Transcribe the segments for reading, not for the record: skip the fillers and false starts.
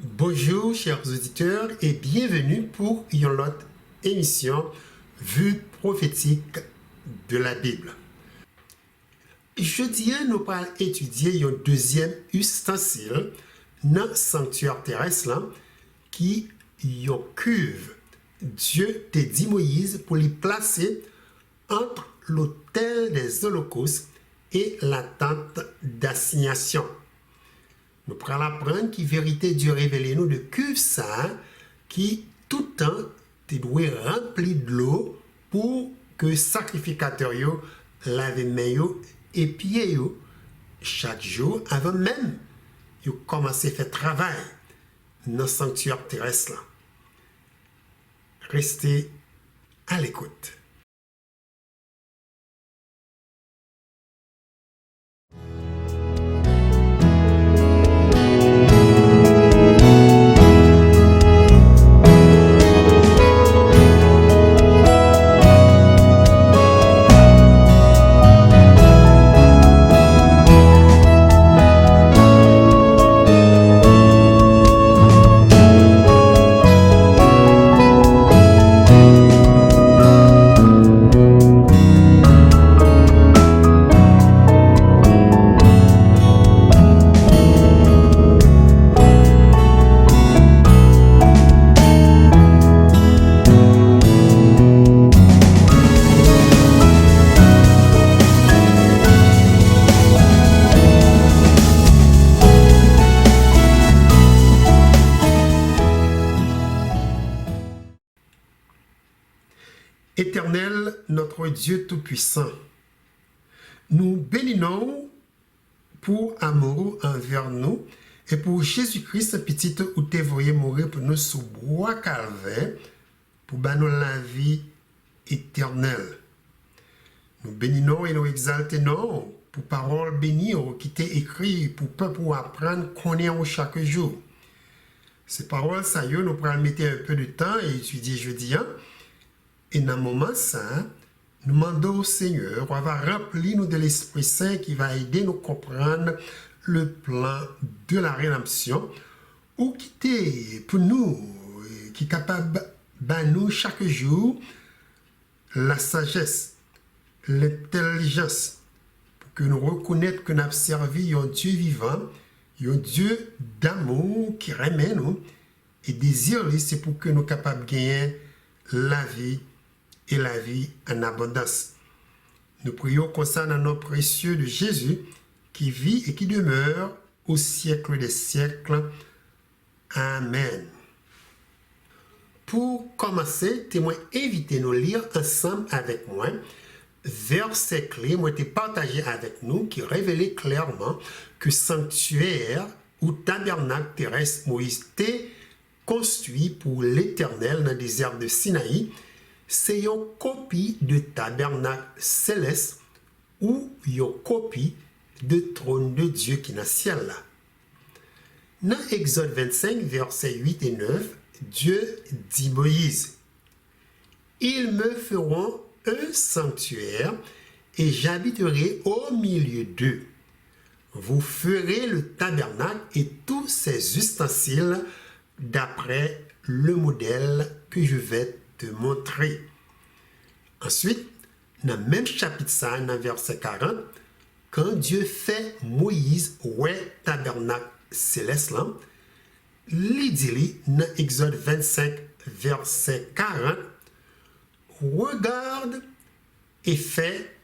Bonjour chers auditeurs et bienvenue pour une autre émission Vue prophétique de la Bible. Jeudi, nous allons étudier un deuxième ustensile dans le sanctuaire terrestre qui est une cuve. Dieu t'a dit Moïse pour les placer entre l'autel des holocaustes et la tente d'assignation. Nous pourrons apprendre qui vérité Dieu révèle nous de cuve ça qui tout le temps te doit remplir de l'eau pour que sacrificateur yo lave main et pieds yo chaque jour avant même yo commencer faire travail dans le sanctuaire terrestre là. Restez à l'écoute. Éternel, notre Dieu Tout-Puissant, nous bénissons pour amour envers nous et pour Jésus-Christ, petit où t'es voyé mourir pour nous sous bois calvaire, pour nous la vie éternelle. Nous bénissons et nous exaltons pour paroles bénies qui t'est écrit pour peuple pour apprendre qu'on est chaque jour. Ces paroles, ça y est, nous pourrons mettre un peu de temps et étudier jeudi. Et dans le moment ça, nous demandons au Seigneur, on va remplir nous de l'Esprit Saint qui va aider nous à comprendre le plan de la rédemption ou qui est pour nous, qui est capable de nous chaque jour la sagesse, l'intelligence, pour que nous reconnaissions que nous avons servi un Dieu vivant, un Dieu d'amour qui remet nous et désire, c'est pour que nous soyons capables de gagner la vie et la vie en abondance. Nous prions concernant nos précieux de Jésus qui vit et qui demeure au siècle des siècles. Amen. Pour commencer, témoin invité nous lire ensemble avec moi verset clé moi été partagé avec nous qui révélait clairement que sanctuaire ou tabernacle terrestre Moïse était construit pour l'Éternel dans le désert de Sinaï. C'est une copie de tabernacle céleste ou une copie de trône de Dieu qui est dans le ciel là. Dans Exode 25, versets 8 et 9, Dieu dit Moïse, « Ils me feront un sanctuaire et j'habiterai au milieu d'eux. Vous ferez le tabernacle et tous ses ustensiles d'après le modèle que je vais te montrer. » Ensuite, dans le même chapitre, ça, dans verset 40, quand Dieu fait Moïse ouais tabernacle céleste, là, il dit dans Exode 25, verset 40, regarde et fais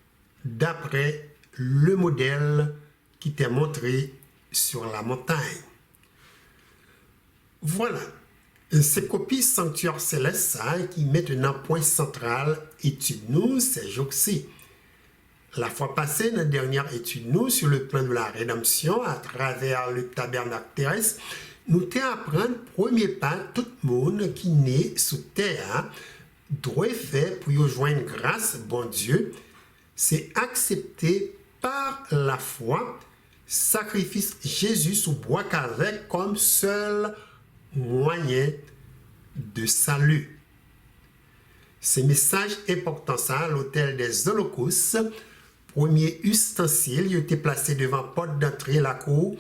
d'après le modèle qui t'est montré sur la montagne. Voilà. Ces copies sanctuaire céleste ça, qui maintenant point central étude nous ces jours-ci. La fois passée, notre dernière étude nous sur le plan de la rédemption à travers le tabernacle terrestre, nous t'apprendre premier pas tout le monde qui naît sous terre doit faire pour joindre grâce bon Dieu, c'est accepter par la foi sacrifice Jésus sous bois calvaire comme seul moyen de salut. Ces messages importants ça, l'autel des holocaustes, premier ustensile, il était placé devant porte d'entrée la cour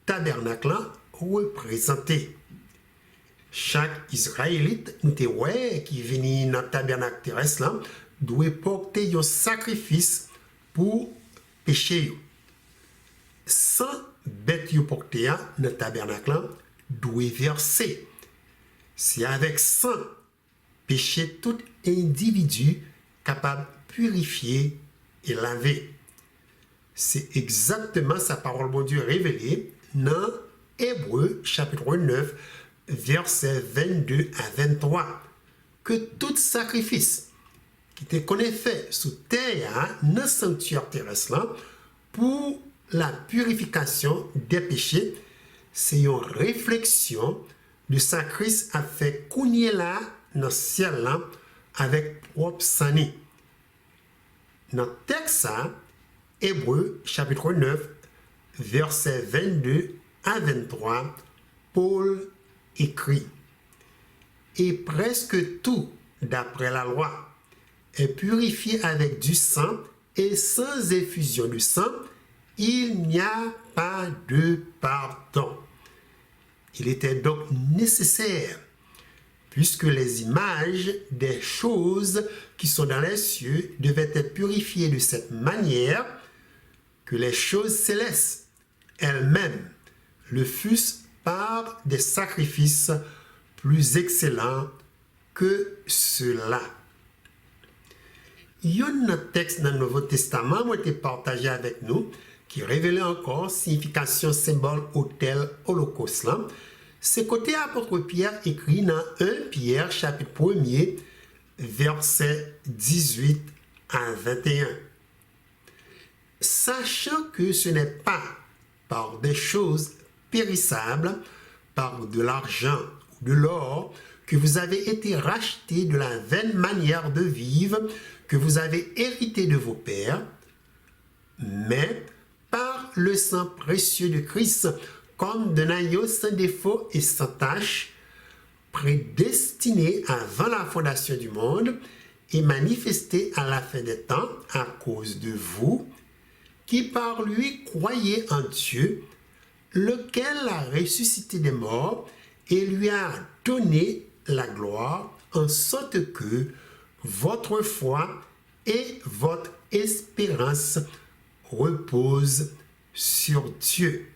tabernacle représenté. Chaque Israélite, nous te ouais, qui vient dans le tabernacle terrestre, là, doit porter un sacrifice pour péché. Sans bête yo porter dans le tabernacle, là, doit verser. C'est avec sang péché tout individu capable de purifier et laver. C'est exactement sa parole, bon Dieu, révélée dans Hébreux, chapitre 9, versets 22 à 23. Que tout sacrifice qui te connaît fait sous terre, dans le sanctuaire terrestre, là, pour la purification des péchés, c'est une réflexion de sa Christ a fait couigner là dans le ciel là, avec propre sani. Dans le texte, Hébreux, chapitre 9, versets 22 à 23, Paul écrit: Et presque tout, d'après la loi, est purifié avec du sang, et sans effusion du sang, il n'y a pas de pardon. Il était donc nécessaire, puisque les images des choses qui sont dans les cieux devaient être purifiées de cette manière, que les choses célestes elles-mêmes le fussent par des sacrifices plus excellents que ceux-là. Il y a un texte dans le Nouveau Testament qui a été partagé avec nous, qui révélait encore signification symbole autel holocauste. C'est côté apôtre Pierre écrit dans 1 Pierre chapitre 1er versets 18 à 21. Sachant que ce n'est pas par des choses périssables, par de l'argent ou de l'or, que vous avez été rachetés de la vaine manière de vivre que vous avez hérité de vos pères, mais par le sang précieux de Christ, comme d'un agneau sans défaut et sans tache, prédestiné avant la fondation du monde et manifesté à la fin des temps à cause de vous, qui par lui croyez en Dieu, lequel a ressuscité des morts et lui a donné la gloire, en sorte que votre foi et votre espérance reposent sur Dieu.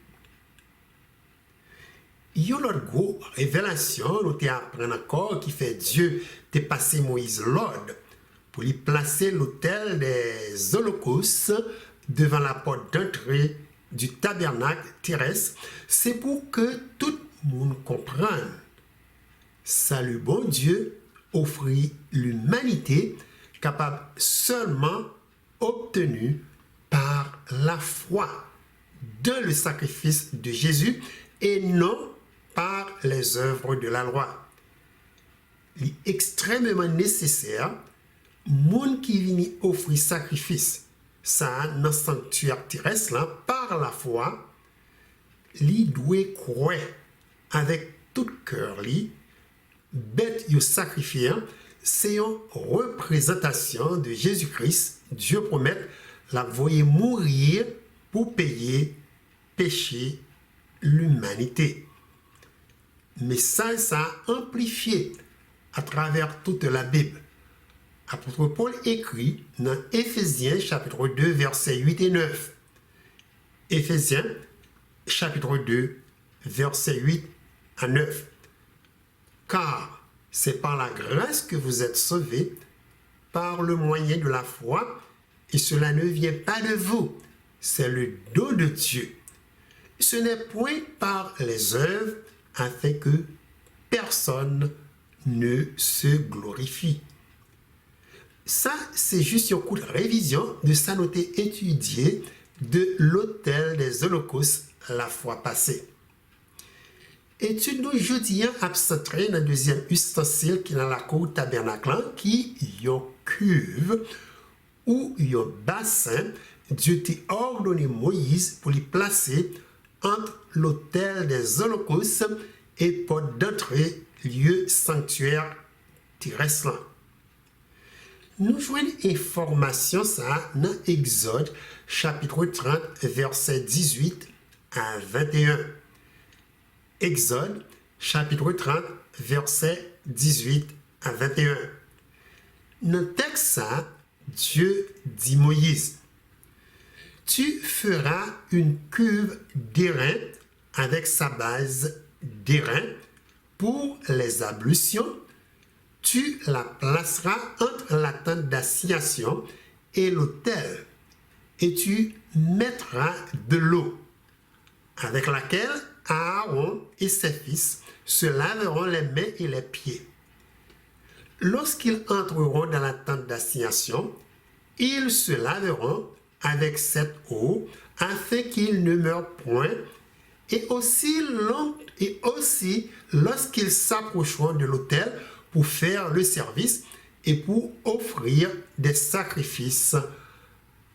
Il y a une autre grosse révélation, nous apprenons encore, qui fait Dieu te passer Moïse l'ordre pour lui placer l'autel des holocaustes devant la porte d'entrée du tabernacle terrestre. C'est pour que tout le monde comprenne. Salut bon Dieu offrit l'humanité capable seulement obtenue par la foi dans le sacrifice de Jésus et non par les œuvres de la loi. Il est extrêmement nécessaire, monde qui vient offrir sacrifice, ça dans le sanctuaire terrestre là, par la foi, il doit croire avec tout cœur li, bête yo sacrifié, c'est une représentation de Jésus-Christ. Dieu promet la voyer mourir pour payer péché l'humanité. Mais ça a amplifié à travers toute la Bible. Apôtre Paul écrit dans Éphésiens chapitre 2 versets 8 et 9. Éphésiens chapitre 2 versets 8 à 9. Car c'est par la grâce que vous êtes sauvés, par le moyen de la foi, et cela ne vient pas de vous, c'est le don de Dieu. Ce n'est point par les œuvres, afin que personne ne se glorifie. Ça, c'est juste un coup de révision de ça noté étudié de l'autel des holocaustes la fois passée. Étude nous jeudi abstrait dans le deuxième ustensile qui est dans la cour tabernacle, qui est une cuve ou un bassin. Dieu t'a ordonné Moïse pour les placer entre l'autel des holocaustes et porte d'entrée, lieu sanctuaire terrestre. Nous joignons information ça dans Exode chapitre 30 verset 18 à 21. Exode chapitre 30, versets 18 à 21. Dans le texte, ça, Dieu dit Moïse, tu feras une cuve d'airain avec sa base d'airain pour les ablutions. Tu la placeras entre la tente d'assignation et l'autel, et tu mettras de l'eau, avec laquelle Aaron et ses fils se laveront les mains et les pieds. Lorsqu'ils entreront dans la tente d'assignation, ils se laveront avec cette eau afin qu'ils ne meurent point, et aussi lorsqu'ils s'approcheront de l'autel pour faire le service et pour offrir des sacrifices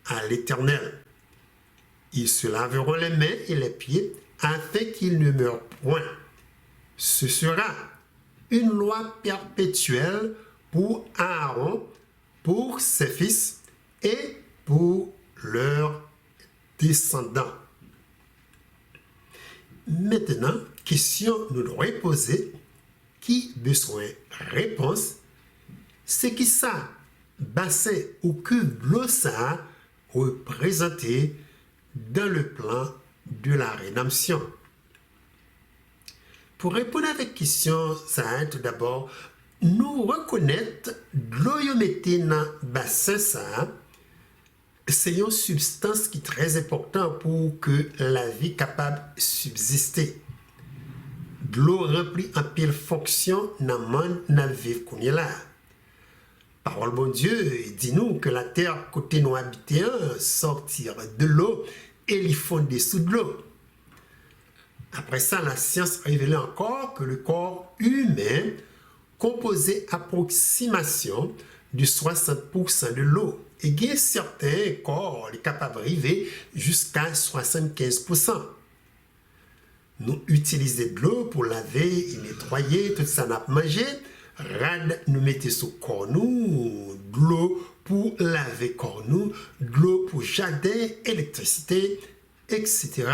à l'Éternel. Ils se laveront les mains et les pieds afin qu'ils ne meurent point. Ce sera une loi perpétuelle pour Aaron, pour ses fils et pour leurs descendants. Maintenant, question nous devons poser, qui besoin réponse, c'est qui ça, bassin ou cube l'eau ça représenté dans le plan de la rédemption. Pour répondre à cette question, ça tout d'abord, nous reconnaître l'eau yo mette dans bassin ça, c'est une substance qui est très importante pour que la vie capable de subsister. De l'eau remplit en pile fonction dans le monde dans le vivre qu'on est là. Parole bon Dieu dit nous que la terre côté nous habiter sortir de l'eau et l'y fonder sous de l'eau. Après ça, la science révèle encore que le corps humain composé approximation de 60% de l'eau. Et il y a certains corps qui sont capables d'arriver jusqu'à 75%. Nous utilisons de l'eau pour laver et nettoyer tout ça n'a mangé. Rad nous mettons sous corps nous, de l'eau pour laver corps nous, de l'eau pour jardin, électricité, etc.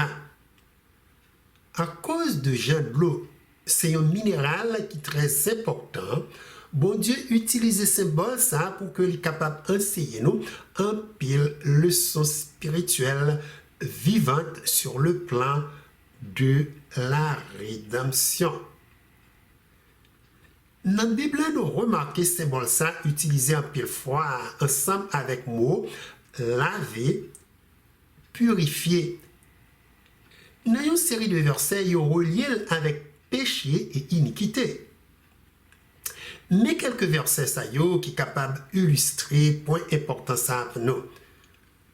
À cause de l'eau, c'est un minéral qui est très important. Bon Dieu utilise ce symbole ça pour que les capable d'enseigner nous un pile leçon spirituelle vivante sur le plan de la rédemption. Dans la Bible, nous remarquons ce symbole ça utilisé en pile fois ensemble avec mot laver, purifier. Dans une série de versets, ils sont reliés avec péché et iniquité. Mais quelques versets qui sont capables d'illustrer point important ça pour nous.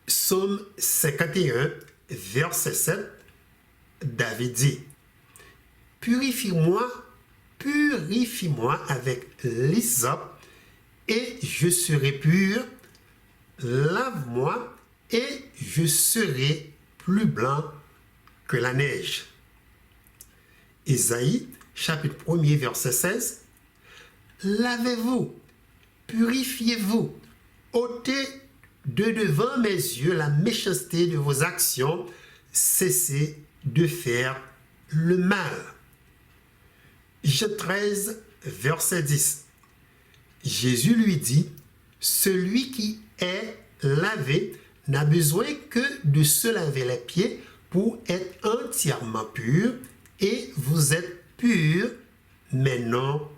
Psaume 51, verset 7, David dit, purifie-moi avec l'hysope et je serai pur, lave-moi et je serai plus blanc que la neige. Ésaïe, chapitre 1er, verset 16, lavez-vous, purifiez-vous, ôtez de devant mes yeux la méchanceté de vos actions, cessez de faire le mal. Jean 13, verset 10. Jésus lui dit, celui qui est lavé n'a besoin que de se laver les pieds pour être entièrement pur, et vous êtes purs, mais non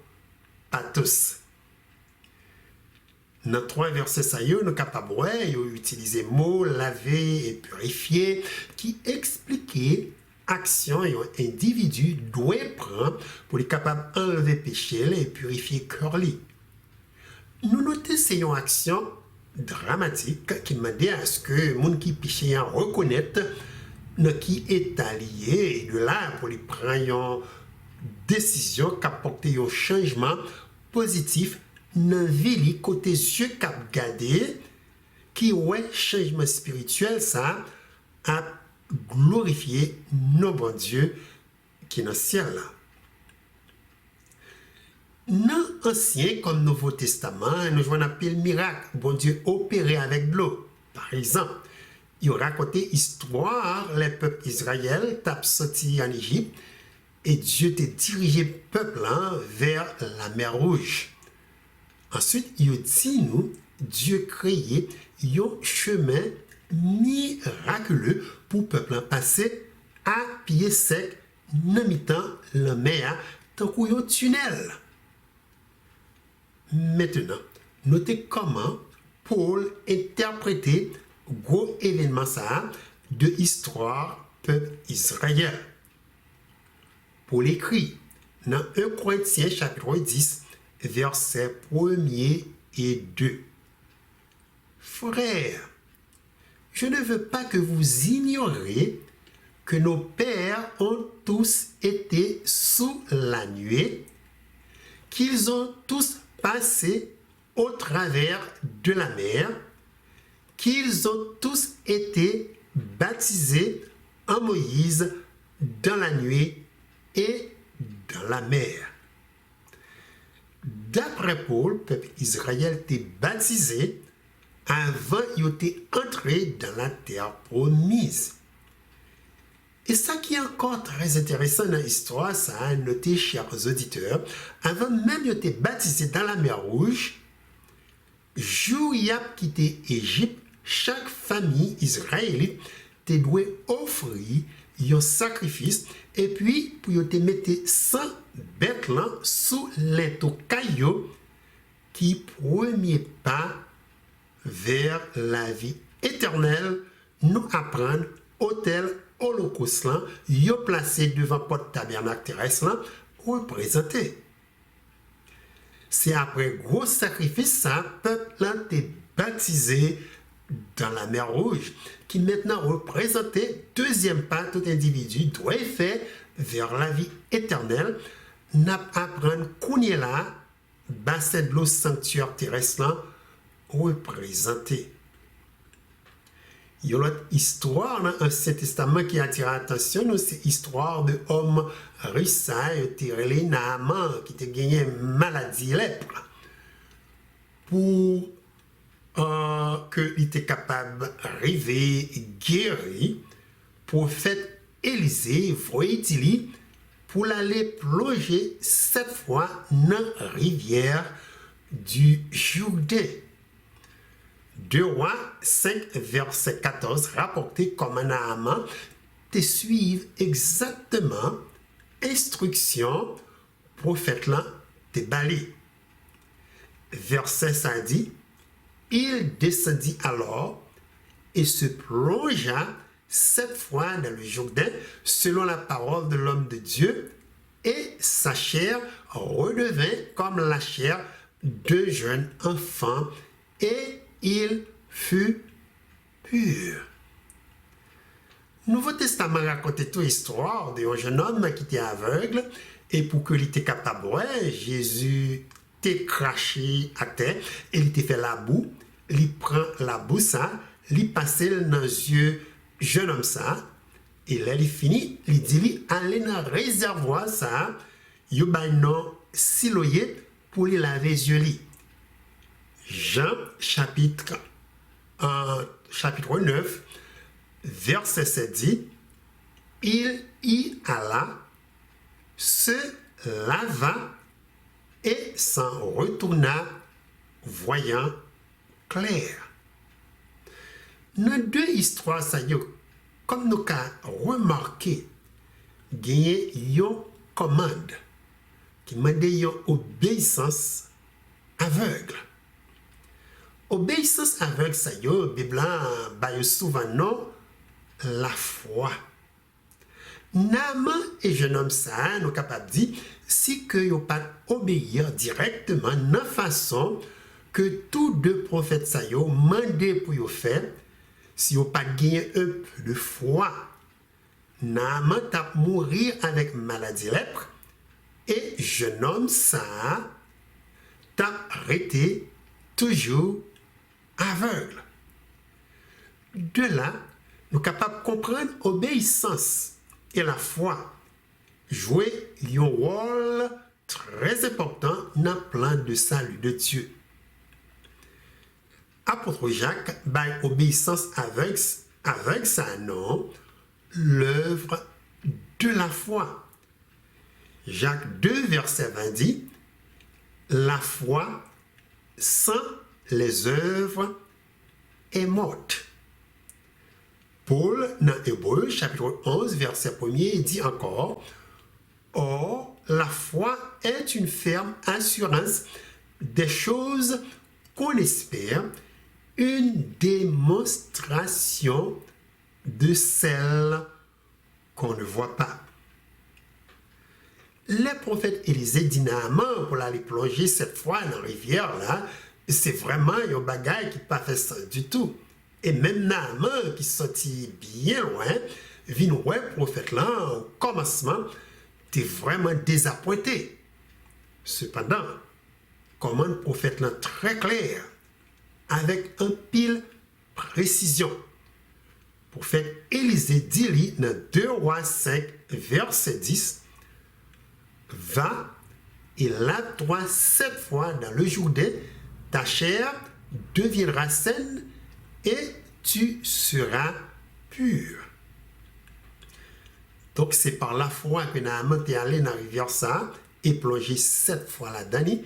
pas tous. Dans 3 versets, nous sommes capables d'utiliser le mot laver et purifier qui expliquent action et un individu doit prendre pour être capable d'enlever péché et purifier cœur. Nous notons ces actions dramatiques qui demandent à ce que les gens qui péché reconnaissent qui est allié et de là pour les prendre une décision qui apporte un changement positif dans la vie côté yeux cap garder qui ouais changement spirituel ça a glorifié nos bon Dieu qui est dans le ciel là. Dans l'Ancien comme Nouveau Testament, nous voyons un pile miracle, bon Dieu opéré avec de l'eau. Par exemple, il racontait histoire, les peuples Israël tapent sorti en Égypte et Dieu t'a dirigé peuple vers la mer Rouge. Ensuite, il dit nous, Dieu créé un chemin miraculeux pour peuple passer à pied sec, dans mi-temps la mer, tant qu'un tunnel. Maintenant, notez comment Paul interprétait gros événement ça de l'histoire peuple Israël. Paul écrit dans 1 Corinthiens chapitre 10, versets 1er et 2. Frères, je ne veux pas que vous ignoriez que nos pères ont tous été sous la nuée, qu'ils ont tous passé au travers de la mer, qu'ils ont tous été baptisés en Moïse dans la nuée et dans la mer. D'après Paul, le peuple Israël était baptisé avant d'être entré dans la terre promise. Et ça qui est encore très intéressant dans l'histoire, ça a noté, chers auditeurs, avant même d'être baptisé dans la mer Rouge, jour y a quitté Égypte, chaque famille israélite te doit offrir un sacrifice et puis pour te mettre 100 bêtes là sous les cailloux qui premier pas vers la vie éternelle nous apprendre autel holocauste là yo placé devant porte tabernacle terrestre là représenté. C'est après gros sacrifice ça peuple là t'est baptisé dans la mer Rouge, qui maintenant représentait deuxième pas tout individu doit être fait vers la vie éternelle, n'a apprendre qu'on est là, bassin de l'eau sanctuaire terrestre là, représenté. Il y a une autre histoire dans l'Ancien Testament qui attire l'attention, c'est l'histoire de homme riche, tiré Naaman, qui a gagné une maladie lèpre. Pour qu'il était capable d'arriver guéri, prophète Élisée voyait-il pour aller plonger 7 fois dans la rivière du Jourdain. 2 Rois 5, verset 14, rapporté comme un Naaman, te suivent exactement instruction prophète là te bali. Verset ça dit, il descendit alors et se plongea 7 fois dans le Jourdain selon la parole de l'homme de Dieu, et sa chair redevint comme la chair de jeune enfant, et il fut pur. Nouveau Testament raconte toute l'histoire d'un jeune homme qui était aveugle, et pour qu'il était capable, Jésus t'est craché à terre, et il t'a fait la boue, il prend la boue ça, il passe dans les yeux jeune homme ça, et là il finit, il dit allez dans le réservoir ça, il y a non siloyer pour lui laver les yeux. Jean chapitre 9, verset 7 dit, il y alla, se lava et s'en retourna voyant clair. Dans deux histoires, ça y est, comme nous avons remarqué, il y a une commande qui m'a dit une obéissance aveugle. Obéissance aveugle, ça y est, la Bible a souvent non, la foi. Naaman et jeune homme ça, nous sommes capables de dire, si que yo pas obéir directement, de façon que tous deux prophètes ça yo mandé pour yo faire, si yo pas gagné un peu de foi, Naaman t'a mourir avec maladie lèpre, et jeune homme ça t'a arrêté toujours aveugle. De là, nous sommes capables de comprendre l'obéissance et la foi jouer un rôle très important dans le plan de salut de Dieu. Apôtre Jacques, by obéissance avec ça non, l'œuvre de la foi. Jacques 2, verset 20 dit, la foi sans les œuvres est morte. Paul, dans Hébreux, chapitre 11, verset 1er, dit encore, or, la foi est une ferme assurance des choses qu'on espère, une démonstration de celles qu'on ne voit pas. Les prophètes Élisée dit Naaman pour aller plonger cette fois dans la rivière là, c'est vraiment un bagage qui n'a pas fait ça du tout. Et même Naaman qui sortit bien loin, vient ouais prophète là au commencement, t'es vraiment désappointé. Cependant, comment le prophète là très clair, avec un pile précision. Prophète Élisée dit dans 2 Rois 5, verset 10, va et lave-toi 7 fois dans le Jourdain, ta chair deviendra saine et tu seras pur. Donc c'est par la foi que Naaman est allé dans la rivière ça et plongé 7 fois là-dedans.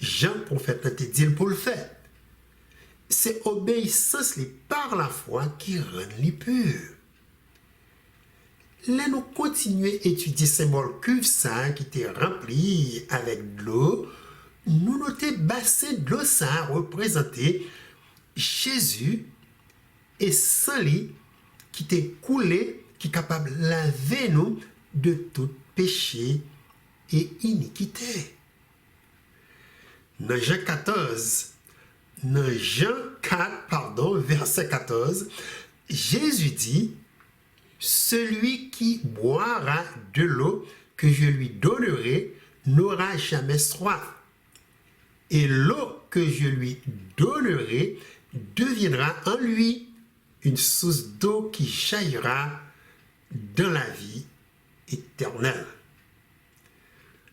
Jean prophète a dit pour le faire. C'est obéissance par la foi qui rend les purs. Là, nous continuons à étudier ce symbole cuve ça qui était rempli avec de l'eau. Nous notons bassin de l'eau ça représentait Jésus et sang qui était coulé, qui est capable de laver nous de tout péché et iniquité. Dans Jean 4, verset 14, Jésus dit, celui qui boira de l'eau que je lui donnerai n'aura jamais soif. Et l'eau que je lui donnerai deviendra en lui une source d'eau qui jaillira dans la vie éternelle.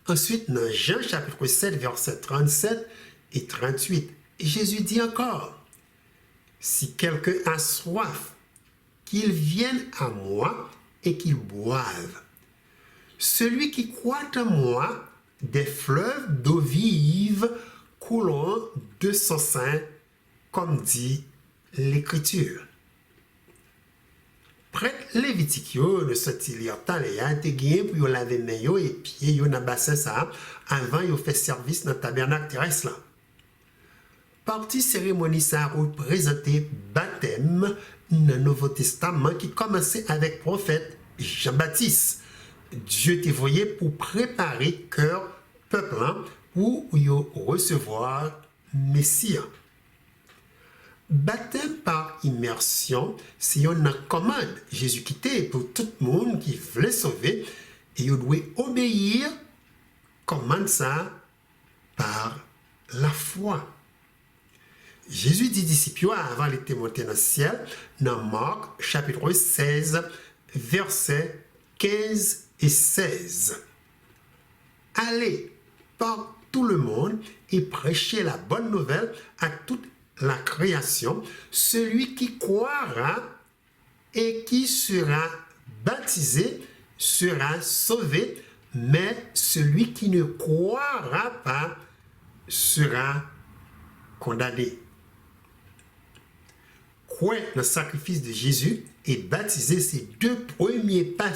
Ensuite, dans Jean chapitre 7, versets 37 et 38, Jésus dit encore, si quelqu'un a soif, qu'il vienne à moi et qu'il boive. Celui qui croit en moi, des fleuves d'eau vive couleront de son sein, comme dit l'Écriture. Prêtre Lévitique, ne sorti lire taléa, te gagné pour laver main et pieds dans le bassin ça, avant de faire service dans le tabernacle terrestre là. Partie cérémonie ça représentait baptême dans le Nouveau Testament qui commençait avec le prophète Jean-Baptiste. Dieu t'a envoyé pour préparer cœur peuple pour recevoir Messie. Baptême par immersion, c'est une commande Jésus quitté pour tout le monde qui voulait sauver et il doit obéir commande ça par la foi. Jésus dit disciples avant les monté dans le ciel, dans Marc chapitre 16, versets 15 et 16. Allez par tout le monde et prêchez la bonne nouvelle à toute la création. Celui qui croira et qui sera baptisé sera sauvé, mais celui qui ne croira pas sera condamné. Croire dans le sacrifice de Jésus et baptiser ces deux premiers pas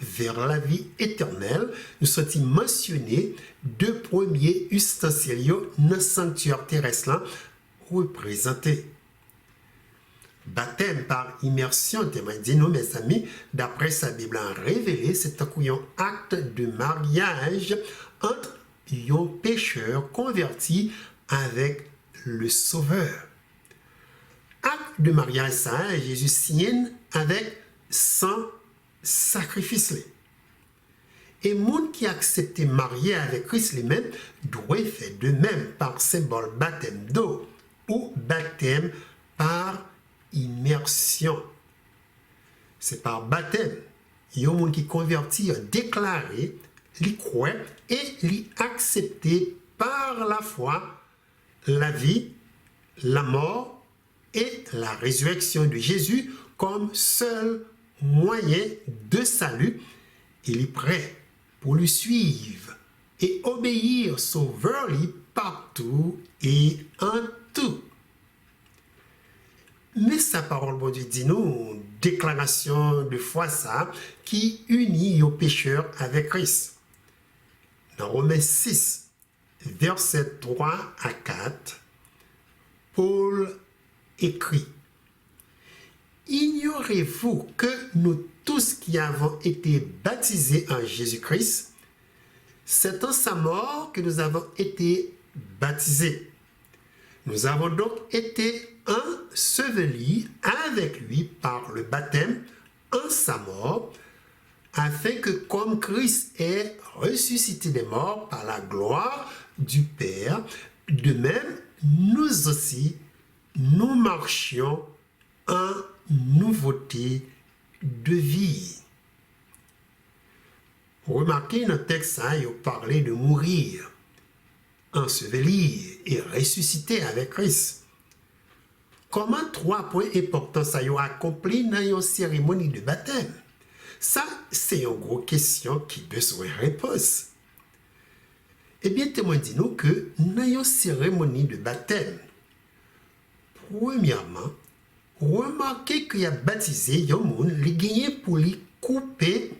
vers la vie éternelle. Nous sommes mentionnés deux premiers ustensiles dans le sanctuaire terrestre représentés. Baptême par immersion, dit nous mes amis, d'après sa Bible en révélé, c'est un acte de mariage entre un pécheur converti avec le Sauveur. Acte de mariage ça, Jésus signe avec 100 sacrifices. Et monde qui accepte marier avec Christ lui-même doit faire de même par symbole baptême d'eau ou baptême par immersion. C'est par baptême. Il y a un monde qui convertit, déclaré, li croit et li accepté par la foi la vie, la mort et la résurrection de Jésus comme seul moyen de salut. Il est prêt pour le suivre et obéir sauveur partout et en tout. Mais sa parole, bon Dieu, dit nous, déclaration de foi ça, qui unit aux pécheurs avec Christ. Dans Romains 6, versets 3 à 4, Paul écrit: Ignorez-vous que nous tous qui avons été baptisés en Jésus-Christ, c'est en sa mort que nous avons été baptisés. Nous avons donc été ensevelis avec lui par le baptême en sa mort, afin que comme Christ est ressuscité des morts par la gloire du Père, de même, nous aussi, nous marchions en nouveauté de vie. Remarquez dans le texte, il parlait de mourir, enseveli et ressuscité avec Christ. Comment 3 points importants ça y a accompli dans une cérémonie de baptême? Ça, c'est une grosse question qui besoin de réponse. Eh bien, témoin dit-nous que dans une cérémonie de baptême, premièrement, remarquez qu'il y a baptisé un monde, il gagné pour lui couper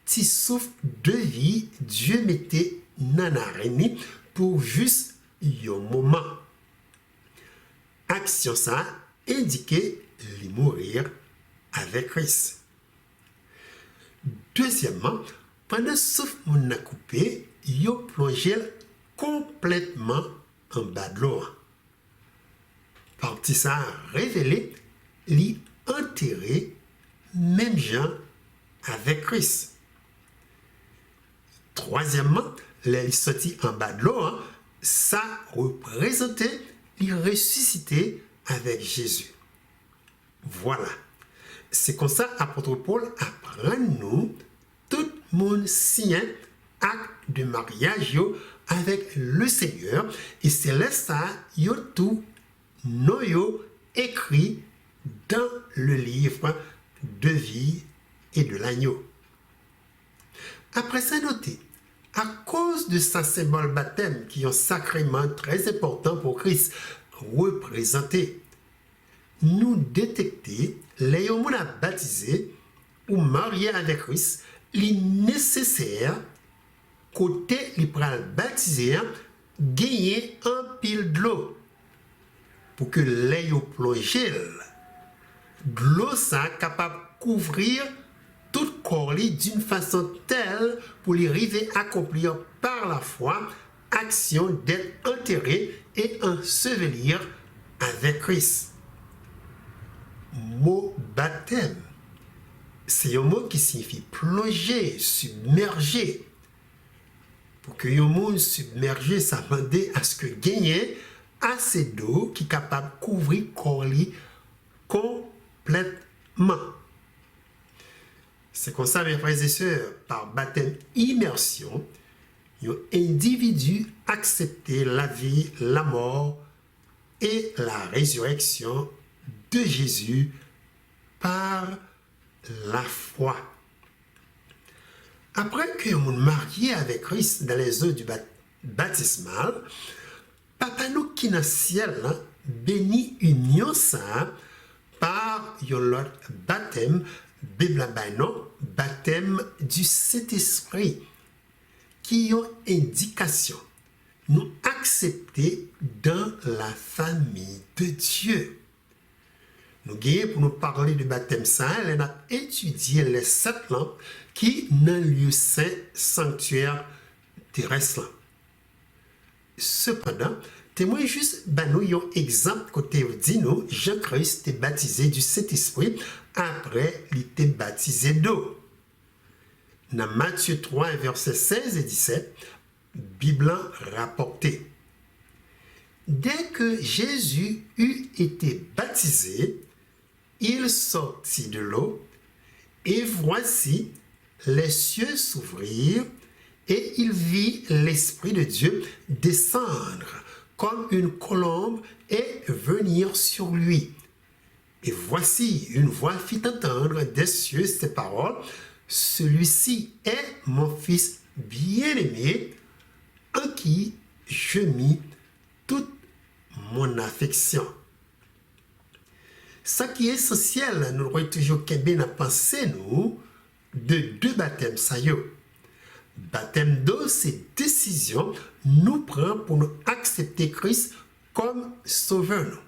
petit souffle de vie, Dieu mettait dans l'arène pour juste un moment. Action ça indiquait lui mourir avec Christ. Deuxièmement, pendant souffle mon a coupé, il plongé complètement en bas de l'eau. Parti ça révélé, lui enterré, même gens avec Christ. Troisièmement, les sorti en bas de l'eau, ça représentait les ressuscité avec Jésus. Voilà. C'est comme ça apôtre Paul apprend nous tout le monde signe acte de mariage avec le Seigneur et c'est là ça yo tout nous écrit dans le livre de vie et de l'agneau. Après ça, notez, à cause de sa symbole baptême, qui est un sacrement très important pour Christ, représenté, nous détecter les gens baptisés ou mariés avec Christ, il est nécessaire, côté les baptisés, gagner un pile de l'eau pour que les gens plongent. De l'eau, ça capable de couvrir tout corps d'une façon telle pour y arriver à accomplir par la foi action d'être enterré et ensevelir avec Christ. Mot baptême, c'est un mot qui signifie plonger, submerger. Pour que un monde submergé, ça demande à ce que gagner assez d'eau qui est capable de couvrir corps complètement. C'est comme ça, mes frères et sœurs, par baptême immersion, un individu accepté la vie, la mort et la résurrection de Jésus par la foi. Après que nous marié avec Christ dans les eaux du baptismal, Papa nous qui dans le ciel bénit union ça par un baptême, Bible non, baptême du Saint-Esprit, qui ont indication nous accepter dans la famille de Dieu. Nous gagnons pour nous parler du baptême saint, on a étudié les 7 lampes qui dans le lieu saint sanctuaire terrestre. Cependant, témoin juste nous un exemple côté dit nous Jean-Christ est baptisé du Saint-Esprit après il était baptisé d'eau. Dans Matthieu 3 versets 16 et 17, Bible rapporté. Dès que Jésus eut été baptisé, il sortit de l'eau et voici les cieux s'ouvrirent et il vit l'Esprit de Dieu descendre comme une colombe et venir sur lui. Et voici une voix fit entendre des cieux ces paroles: celui-ci est mon fils bien-aimé, en qui je mis toute mon affection. Ce qui est essentiel, nous devons toujours bien penser nous de deux baptêmes. Ça y est. Baptême d'eau, c'est décision nous prend pour nous accepter Christ comme sauveur.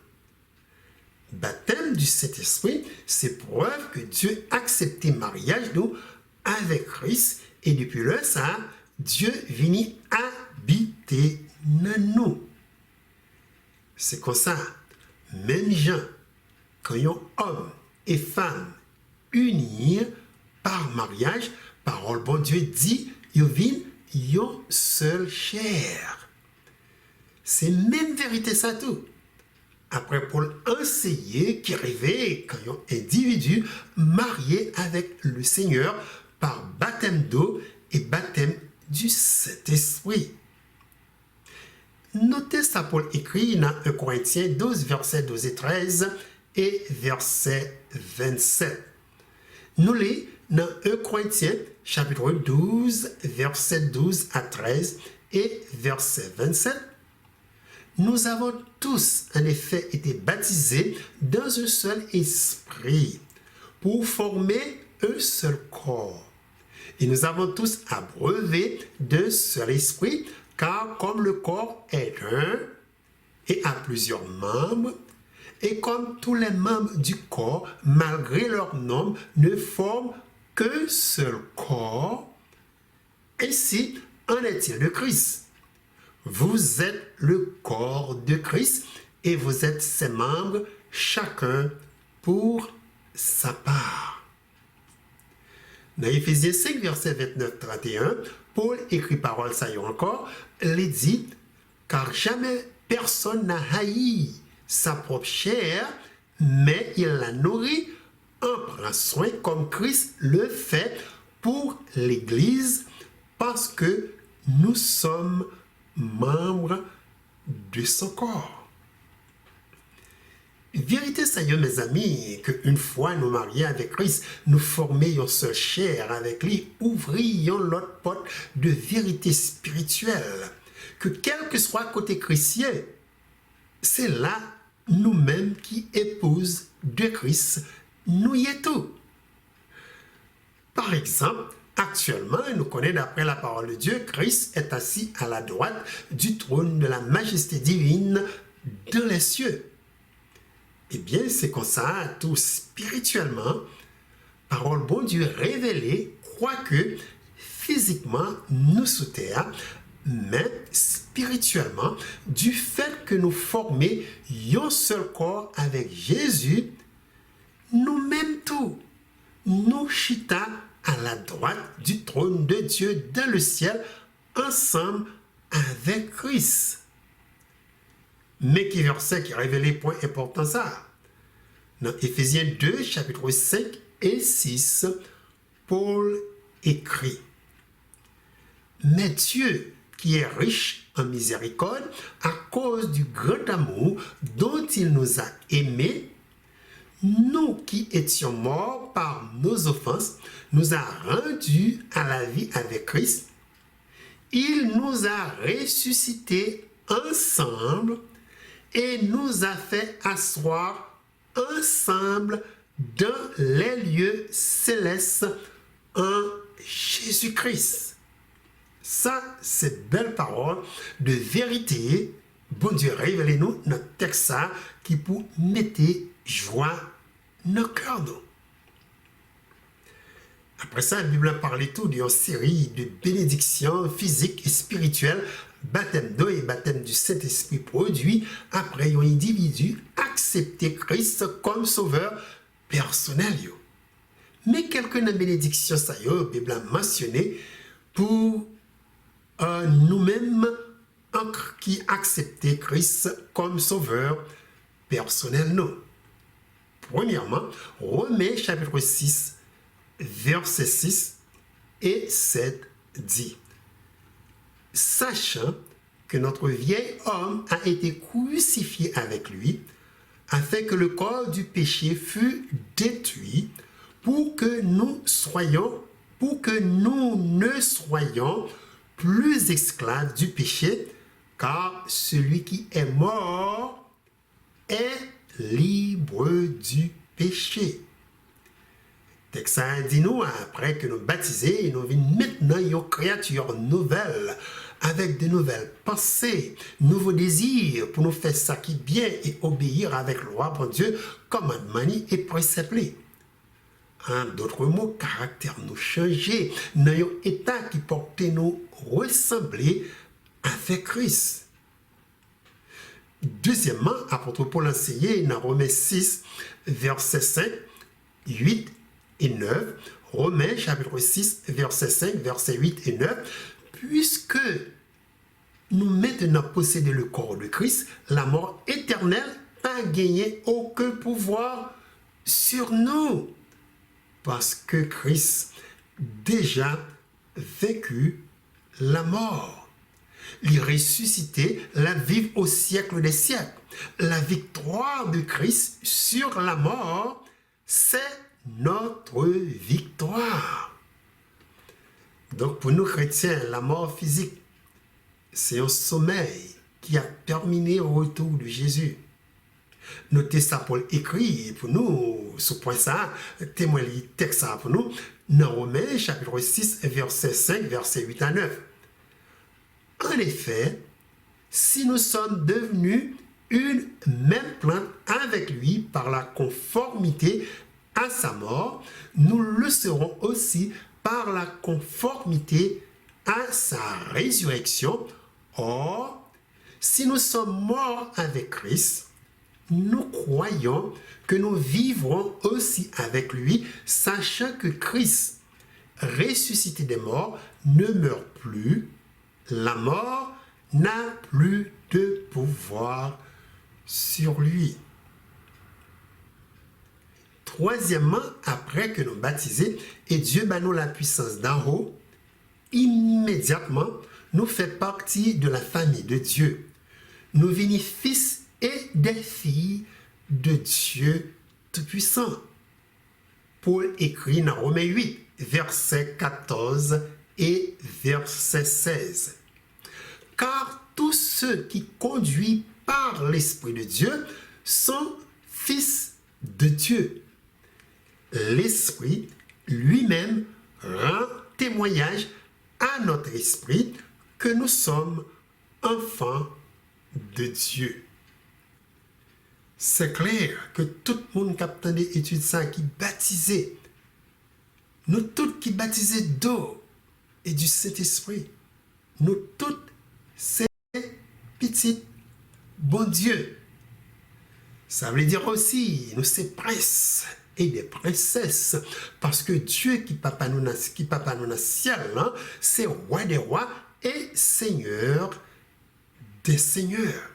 Baptême du Saint-Esprit, c'est preuve que Dieu a accepté le mariage nous avec Christ et depuis là, ça, Dieu vient habiter dans nous. C'est comme ça, même gens, quand ils ont hommes et femmes unis par mariage, parole bon Dieu dit, ils viennent une seule chair. C'est même vérité ça tout. Après Paul enseigner qui rêvait quand un individu marié avec le Seigneur par baptême d'eau et baptême du Saint-Esprit. Notez ça Paul écrit dans 1 Corinthiens 12, versets 12 et 13 et verset 27. Nous lisons dans 1 Corinthiens chapitre 12, verset 12 à 13 et verset 27. Nous avons tous, en effet, été baptisés dans un seul esprit pour former un seul corps. Et nous avons tous abreuvé d'un seul esprit, car comme le corps est un et a plusieurs membres, et comme tous les membres du corps, malgré leur nombre, ne forment qu'un seul corps, ainsi en est-il de Christ. Vous êtes le corps de Christ et vous êtes ses membres, chacun pour sa part. Dans Éphésiens 5, verset 29-31, Paul écrit parole ça y encore, il dit, car jamais personne n'a haï sa propre chair, mais il la nourrit, en prend soin comme Christ le fait pour l'Église, parce que nous sommes membres de son corps. Vérité, ça y est, mes amis, qu'une fois nous mariés avec Christ, nous formions seule chair avec lui, ouvrions l'autre porte de vérité spirituelle. Que quel que soit côté chrétien, c'est là nous-mêmes qui épousent de Christ, nous y est tout. Par exemple, actuellement, nous connaissons d'après la parole de Dieu, Christ est assis à la droite du trône de la majesté divine dans les cieux. Eh bien, c'est comme ça, tout spirituellement, parole bon Dieu révélée, quoique physiquement nous sous terre, mais spirituellement, du fait que nous formons un seul corps avec Jésus, nous-mêmes tout, nous chita à la droite du trône de Dieu dans le ciel, ensemble avec Christ. Mais qui verset qui révèle point important ça. Dans Éphésiens 2, chapitre 5 et 6, Paul écrit, mais Dieu, qui est riche en miséricorde, à cause du grand amour dont il nous a aimés, nous qui étions morts par nos offenses, nous a rendus à la vie avec Christ. Il nous a ressuscités ensemble et nous a fait asseoir ensemble dans les lieux célestes en Jésus-Christ. Ça, c'est belle parole de vérité. Bon Dieu, révélez-nous notre texte qui pour mettre joie dans nos cœurs. Après ça, la Bible parle tout d'une série de bénédictions physiques et spirituelles, baptême d'eau et baptême du Saint-Esprit produit après un individu accepter Christ comme sauveur personnel. Mais quelques bénédictions, ça y est, la Bible a mentionné pour nous-mêmes qui acceptons Christ comme sauveur personnel. Non. Premièrement, Romains chapitre 6, verset 6 et 7 dit, sachant que notre vieil homme a été crucifié avec lui, afin que le corps du péché fût détruit, pour que nous soyons pour que nous ne soyons plus esclaves du péché, car celui qui est mort est libre du péché. Texte dit nous, après que nous baptisés, nous vîmes maintenant une créature nouvelle, avec de nouvelles pensées, nouveaux désirs, pour nous faire ça qui est bien et obéir avec loi pour Dieu, commandement et préceptes. En d'autres mots, caractère nous changer, dans un état qui portait nous ressembler avec Christ. Deuxièmement, apôtre Paul enseignait dans Romains 6, versets 5, 8 et 9, Romains chapitre 6, verset 5, verset 8 et 9, puisque nous maintenant possédons le corps de Christ, la mort éternelle n'a gagné aucun pouvoir sur nous. Parce que Christ déjà vécu la mort. Il ressuscité, la vive au siècle des siècles. La victoire de Christ sur la mort, c'est notre victoire. Donc pour nous chrétiens, la mort physique, c'est un sommeil qui a terminé au retour de Jésus. Notez ça Paul écrit pour nous, ce point ça, témoin le texte ça pour nous, dans Romains chapitre 6, verset 5, verset 8 à 9. En effet, si nous sommes devenus une même plante avec lui par la conformité à sa mort, nous le serons aussi par la conformité à sa résurrection. Or, si nous sommes morts avec Christ, nous croyons que nous vivrons aussi avec lui, sachant que Christ, ressuscité des morts, ne meurt plus. La mort n'a plus de pouvoir sur lui. Troisièmement, après que nous baptisés, et Dieu bat nous la puissance d'en haut, immédiatement, nous fait partie de la famille de Dieu. Nous venons fils et des filles de Dieu Tout-Puissant. Paul écrit dans Romains 8, verset 14 et verset 16. Car tous ceux qui conduisent par l'Esprit de Dieu sont fils de Dieu. L'Esprit lui-même rend témoignage à notre esprit que nous sommes enfants de Dieu. C'est clair que tout le monde qui a entendu études ça, qui baptisé, nous tous qui baptisés d'eau et du Saint-Esprit, nous tous, c'est petits bon Dieu. Ça veut dire aussi, nous c'est princes et des princesses, parce que Dieu qui papa nous dans le ciel, hein, c'est roi des rois et seigneur des seigneurs.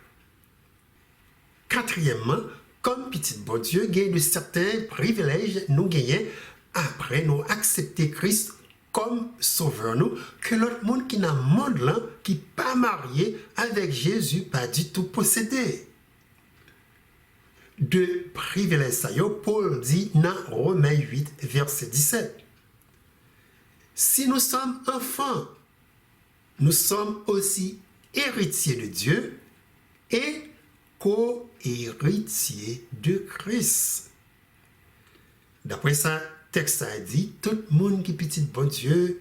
Quatrièmement, comme petit bon Dieu, gagne de certains privilèges nous gagnons après nous accepter Christ comme sauveur nous, que l'autre monde qui n'a monde là, qui pas marié avec Jésus, pas du tout possédé. De privilèges ça, Paul dit dans Romains 8, verset 17. Si nous sommes enfants, nous sommes aussi héritiers de Dieu et co-héritiers de Christ. D'après ça, texte a dit, tout le monde qui est petit bon Dieu,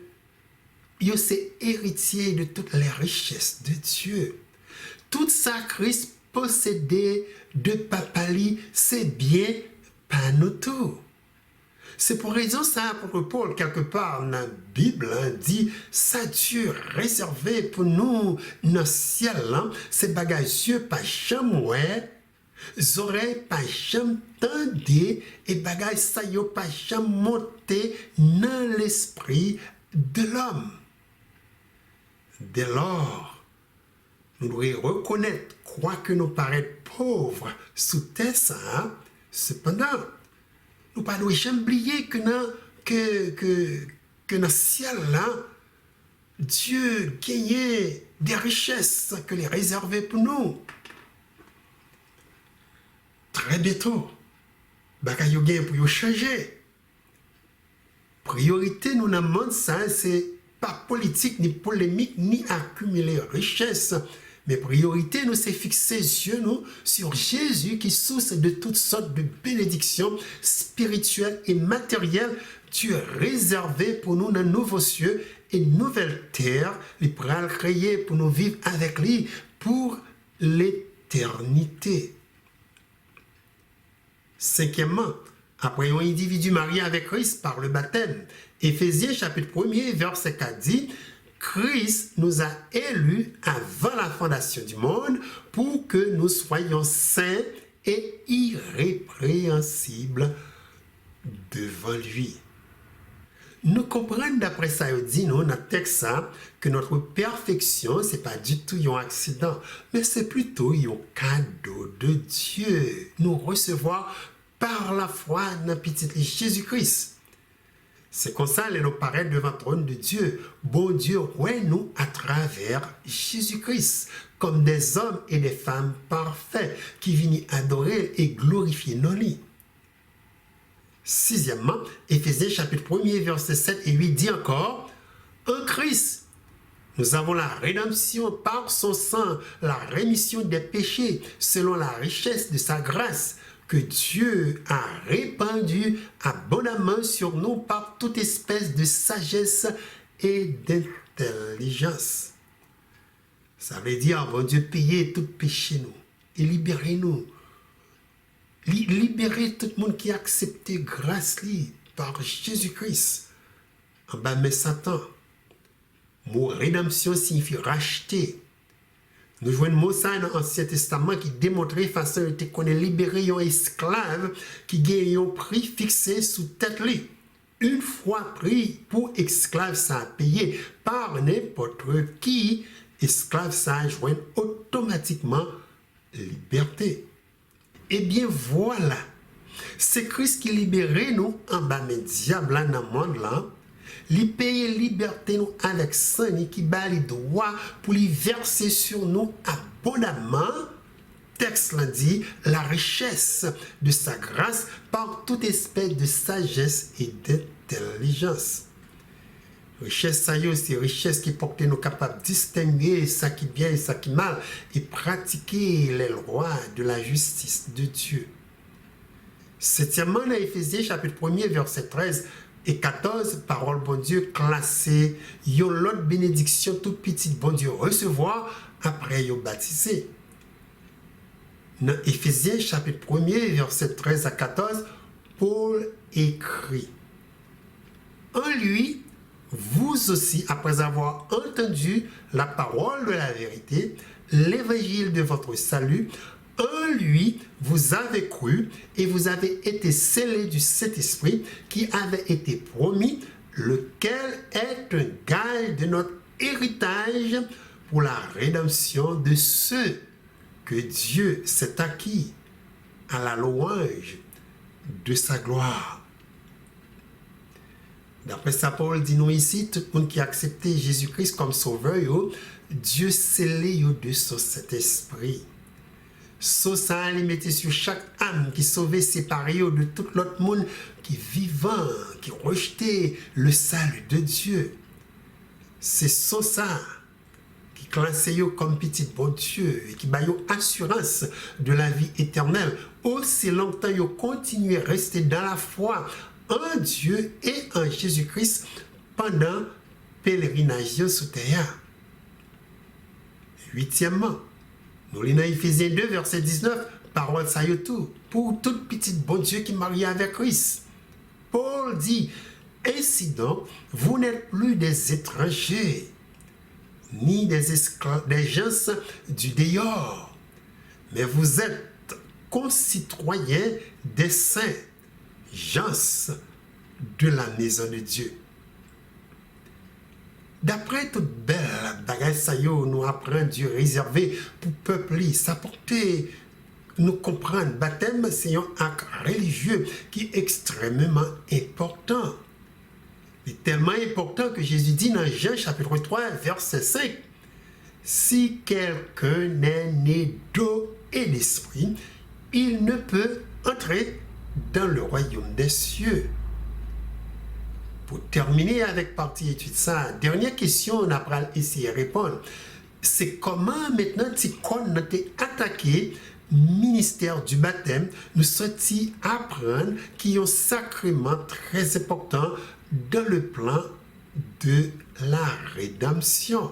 il c'est héritier de toutes les richesses de Dieu. Tout ça, Christ possédé de papali, c'est bien pas nous tout. C'est pour raison ça, pour Paul, quelque part dans la Bible, hein, dit, ça Dieu réservé pour nous dans le ciel, hein, ces bagages yeux pas jamais, oreilles pas jamais tendé, et bagages ça yo pas jamais monté dans l'esprit de l'homme. Dès lors, nous devons reconnaître, quoique nous paraît pauvres sous terre, ça, cependant, nous ne devons jamais oublier que dans le ciel, là, Dieu gagnait des richesses que les réservait pour nous. Très bientôt, bagaille gagne pour changer. Priorité, nous n'avons ça, c'est pas politique, ni polémique, ni accumuler richesse. Mais priorité, nous, c'est fixer les yeux, nous, sur Jésus qui source de toutes sortes de bénédictions spirituelles et matérielles. Dieu réservé pour nous dans nouveaux cieux et nouvelle terre, les prêts créés pour nous vivre avec lui pour l'éternité. Cinquièmement, après un individu marié avec Christ par le baptême, Éphésiens chapitre 1er, verset 4 dit, Christ nous a élus avant la fondation du monde pour que nous soyons saints et irrépréhensibles devant lui. Nous comprenons d'après ça, il dit dans notre texte que notre perfection, ce n'est pas du tout un accident, mais c'est plutôt un cadeau de Dieu. Nous recevons par la foi dans petit Jésus-Christ. C'est comme ça, nous paraît devant le trône de Dieu. Bon Dieu, ouais, nous, à travers Jésus-Christ, comme des hommes et des femmes parfaits qui viennent adorer et glorifier nos lits. Sixièmement, Éphésiens chapitre 1er, versets 7 et 8 dit encore, en Christ, nous avons la rédemption par son sang, la rémission des péchés, selon la richesse de sa grâce, que Dieu a répandu abondamment sur nous par toute espèce de sagesse et d'intelligence. Ça veut dire, bon Dieu, payer tout péché nous et libérer nous. Libérer tout le monde qui a accepté grâce par Jésus-Christ. En bas, mais Satan. Mot rédemption signifie racheter. Nous jouons un mot ça dans l'Ancien Testament qui démontrait façon qu'on est libéré un esclave qui gagne un prix fixé sous tête lui. Une fois pris pour esclave, ça a payé par n'importe qui, esclave, ça a joint automatiquement liberté. Eh bien voilà, c'est Christ qui libérait nous en bas, mais diable là dans le monde là, lui paye liberté nous avec sang qui bat les droits pour lui verser sur nous abondamment. Texte là dit la richesse de sa grâce par toute espèce de sagesse et d'intelligence. Richesse, ça y est, c'est richesse qui porte nous capables de distinguer ça qui est bien et ça qui est mal et pratiquer les lois de la justice de Dieu. Septièmement, dans Éphésiens chapitre 1er, verset 13 et 14, parole bon Dieu classée, yon l'autre bénédiction toute petite bon Dieu recevoir après yon baptisé. Dans Éphésiens chapitre 1er, verset 13 à 14, Paul écrit, en lui, vous aussi, après avoir entendu la parole de la vérité, l'évangile de votre salut, en lui, vous avez cru et vous avez été scellés du Saint-Esprit qui avait été promis, lequel est un gage de notre héritage pour la rédemption de ceux que Dieu s'est acquis à la louange de sa gloire. D'après ça, Paul dit nous ici, tout le monde qui a accepté Jésus-Christ comme sauveur, Dieu scellé de son Saint-Esprit. Ça, il mettait sur chaque âme qui sauvait séparé de tout l'autre monde qui vivant, qui rejetait le salut de Dieu. C'est ça qui classait comme petit bon Dieu et qui baille assurance de la vie éternelle. Aussi longtemps, ils continuent à rester dans la foi en Dieu et en Jésus-Christ pendant pèlerinage sous terre. Huitièmement, nous lisons Éphésiens 2, verset 19, parole ça y est tout, pour toute petite bon Dieu qui est mariée avec Christ. Paul dit, ainsi donc, vous n'êtes plus des étrangers, ni des esclaves, des gens du dehors, mais vous êtes concitoyens des saints, gens de la maison de Dieu. D'après toute belle bagaille, ça y est, nous apprend Dieu réservé pour peuple, ça porte nous comprendre. Baptême, c'est un acte religieux qui est extrêmement important. Il est tellement important que Jésus dit dans Jean chapitre 3, verset 5, si quelqu'un est né d'eau et d'esprit, il ne peut entrer dans le royaume des cieux. Pour terminer avec partie étude ça, dernière question, on a essayé de répondre. C'est comment maintenant tu connais attaqué ministère du baptême, nous sommes apprendre qu'il y a un sacrement très important dans le plan de la rédemption.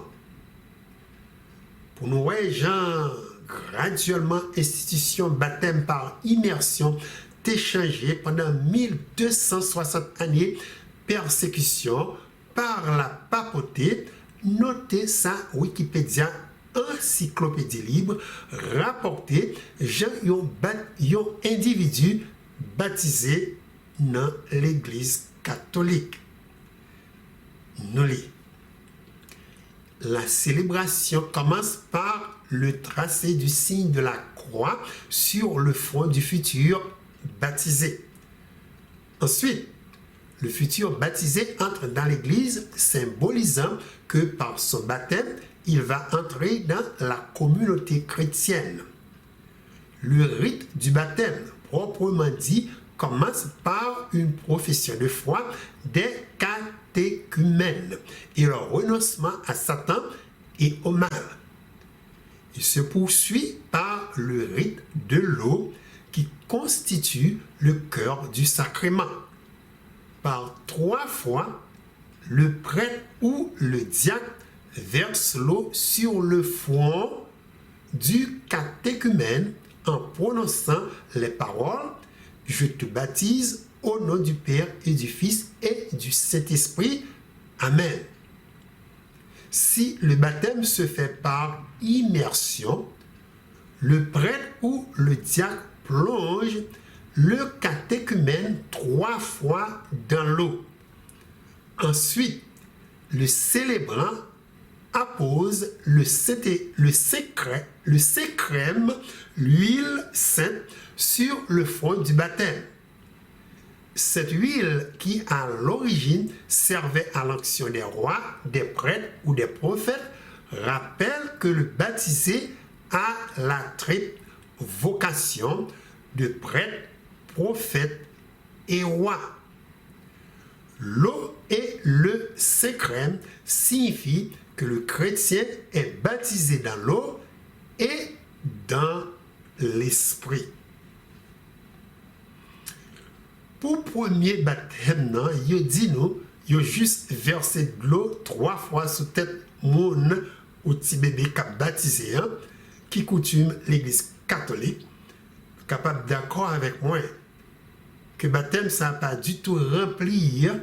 Pour nous, gens, graduellement, institution baptême par immersion t'est changé pendant 1260 années, persécution par la papauté. Notez ça, Wikipédia, encyclopédie libre, rapporté, gens yon individu baptisé dans l'église catholique. Nous lisons. La célébration commence par le tracé du signe de la croix sur le front du futur baptisé. Ensuite, le futur baptisé entre dans l'église, symbolisant que par son baptême, il va entrer dans la communauté chrétienne. Le rite du baptême, proprement dit, commence par une profession de foi des catéchumènes et leur renoncement à Satan et au mal. Il se poursuit par le rite de l'eau qui constitue le cœur du sacrement. Par 3 fois, le prêtre ou le diacre verse l'eau sur le front du catéchumène en prononçant les paroles « Je te baptise au nom du Père et du Fils et du Saint-Esprit. Amen ». Si le baptême se fait par immersion, le prêtre ou le diacre plonge le catéchumène 3 fois dans l'eau. Ensuite, le célébrant appose le sécrème, l'huile sainte, sur le front du baptême. Cette huile qui, à l'origine, servait à l'onction des rois, des prêtres ou des prophètes, rappelle que le baptisé a la triple vocation de prêtre, prophète et roi. L'eau et le sécrème signifient que le chrétien est baptisé dans l'eau et dans l'esprit. Pour premier baptême, il dit nous, il juste versé de l'eau 3 fois sous tête moun ou petit bébé qui a baptisé, qui coutume l'église catholique, capable d'accord avec moi que baptême ça n'a pas du tout remplir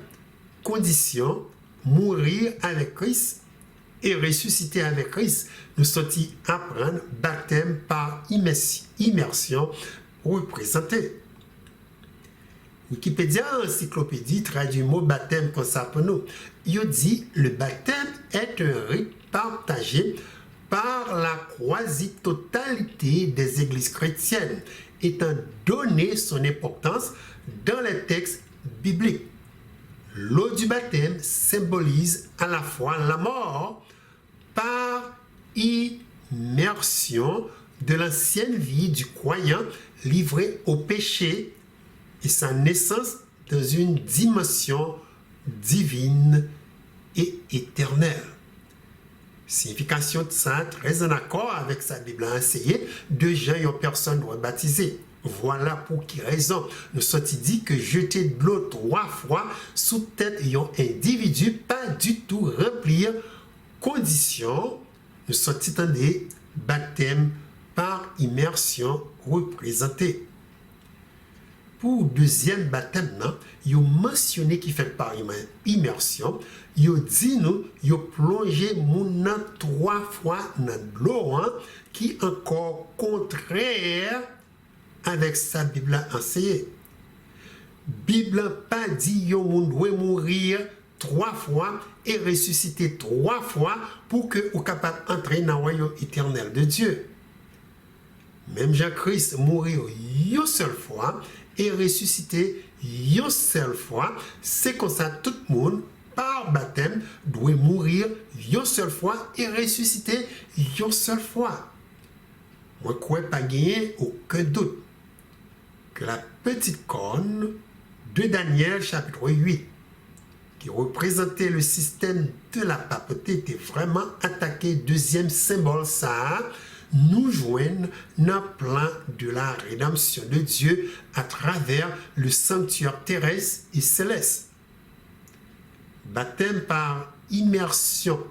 condition mourir avec Christ et ressusciter avec Christ. Nous sommes apprendre baptême par immersion représenté. Wikipédia encyclopédie traduit le mot baptême comme ça pour nous. Il dit le baptême est un rite partagé par la quasi-totalité des églises chrétiennes, étant donné son importance dans les textes bibliques. L'eau du baptême symbolise à la fois la mort par immersion de l'ancienne vie du croyant livré au péché et sa naissance dans une dimension divine et éternelle. Signification de ça, très en accord avec sa Bible a enseigné, 2 gens et une personne doit baptiser. Voilà pour qui raison. Nous sommes dit que jeter de l'eau 3 fois sous tête d'un individu, pas du tout remplir condition. Nous sommes dit baptême par immersion représenté. Pour deuxième baptême, il a mentionné qui fait par immersion, il a dit nous, il a plongé mon 3 fois dans l'eau, qui est encore contraire avec sa Bible enseignée. Bible pas dit qu'on doit mourir 3 fois et ressusciter 3 fois pour que vous capable d'entrer dans le royaume éternel de Dieu. Même Jean-Christ mourir une seule fois et ressusciter une seule fois, c'est comme ça tout le monde par baptême doit mourir une seule fois et ressusciter une seule fois. Moi, je ne crois pas gagner aucun doute que la petite corne de Daniel chapitre 8 qui représentait le système de la papeterie, était vraiment attaqué. Deuxième symbole, ça nous joignent dans le plan de la rédemption de Dieu à travers le sanctuaire terrestre et céleste. Baptême par immersion,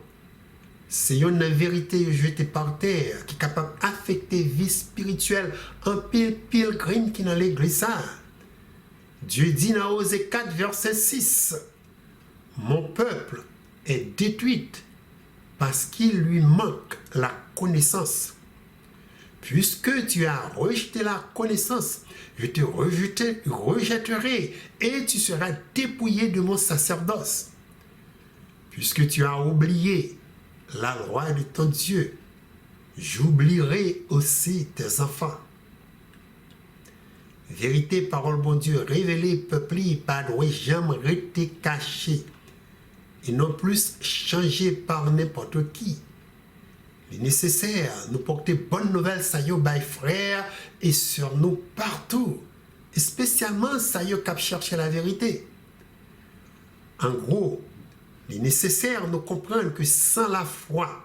c'est une vérité jetée par terre qui est capable d'affecter la vie spirituelle en pilgrim qui est dans l'église. Dieu dit dans Osée 4, verset 6, « Mon peuple est détruit parce qu'il lui manque la connaissance. Puisque tu as rejeté la connaissance, je te rejetterai et tu seras dépouillé de mon sacerdoce. Puisque tu as oublié la loi de ton Dieu, j'oublierai aussi tes enfants. » Vérité, parole, bon Dieu, révélée, peuplée, pas doit jamais rester caché et non plus changé par n'importe qui. Il est nécessaire de nous porter bonne nouvelle, ça y est, by frères et sur nous partout, et spécialement ça y est, qui chercher la vérité. En gros, il est nécessaire de nous comprendre que sans la foi,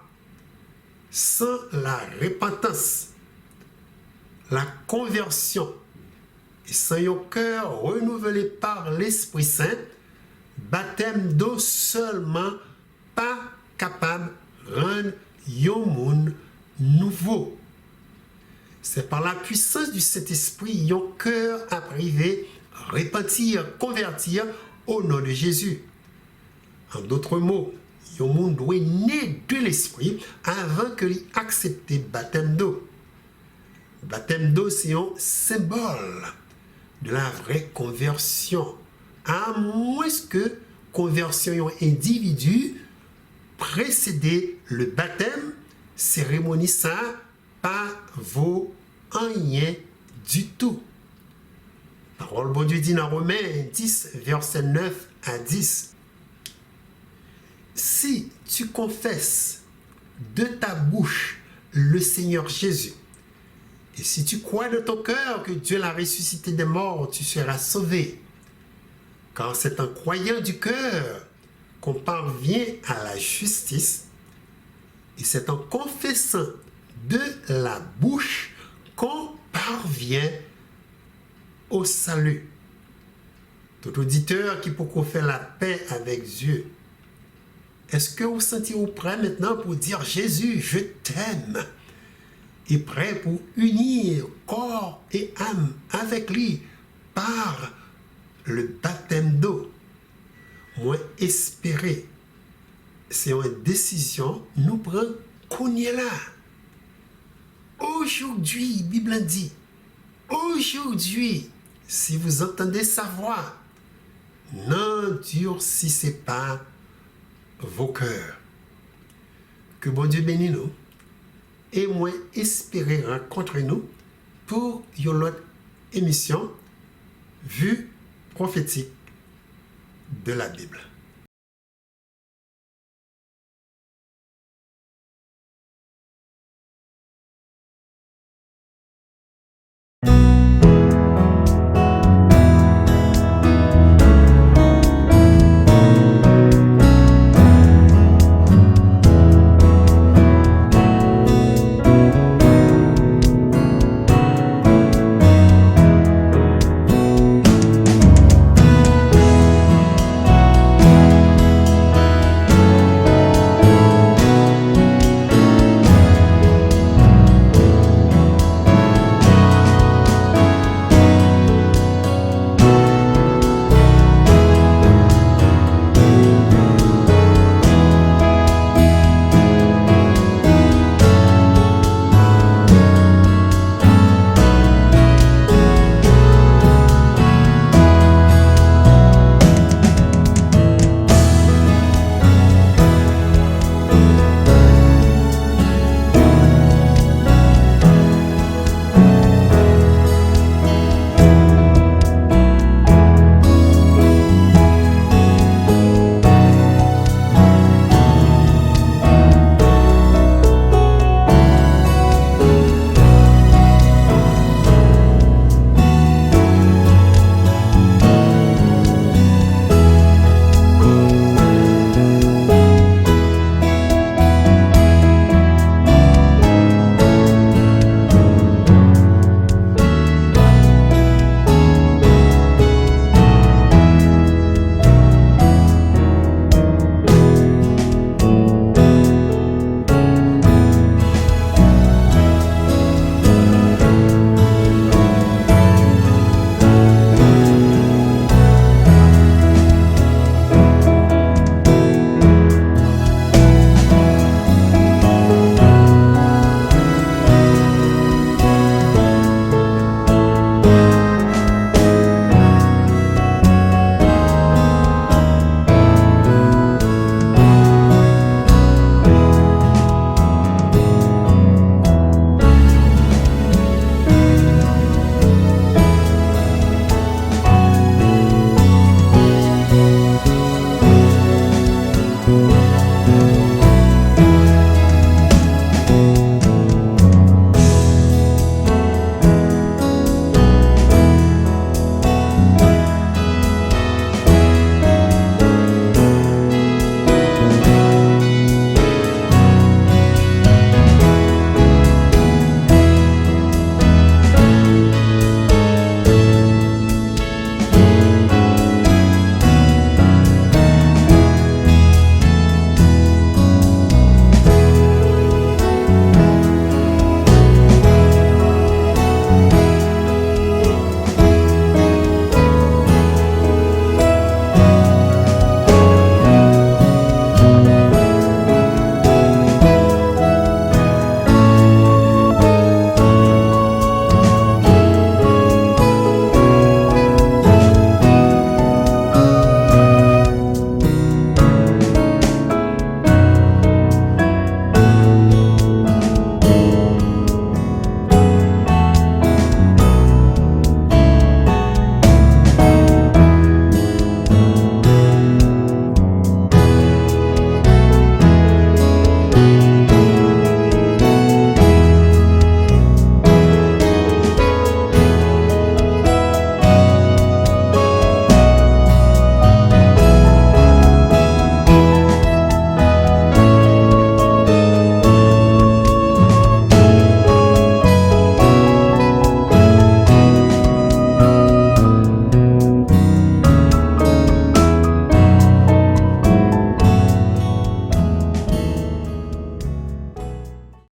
sans la repentance, la conversion, et sans un cœur renouvelé par l'Esprit Saint, baptême d'eau seulement pas capable de rendre un monde nouveau. C'est par la puissance du Saint-Esprit, un cœur à priver, repentir, convertir au nom de Jésus. En d'autres mots, un monde doit naître de l'Esprit avant que l'il accepte le baptême d'eau. Le baptême d'eau, c'est un symbole de la vraie conversion. À moins que conversion d'un individu précédé le baptême, cérémonie ça pas vaut rien du tout. Parole bon Dieu dit dans Romains 10, verset 9 à 10. Si tu confesses de ta bouche le Seigneur Jésus, et si tu crois de ton cœur que Dieu l'a ressuscité des morts, tu seras sauvé. Car c'est en croyant du cœur qu'on parvient à la justice, et c'est en confessant de la bouche qu'on parvient au salut. Tout auditeur qui peut faire la paix avec Dieu, est-ce que vous sentez-vous prêt maintenant pour dire « Jésus, je t'aime » et prêt pour unir corps et âme avec lui par le baptême d'eau? Moi, espérer, c'est une décision, nous prenons qu'on y est là. Aujourd'hui, la Bible dit, aujourd'hui, si vous entendez sa voix, n'endurcissez pas vos cœurs. Que bon Dieu bénisse nous et moi espérer rencontrer nous pour une autre émission vue prophétique de la Bible.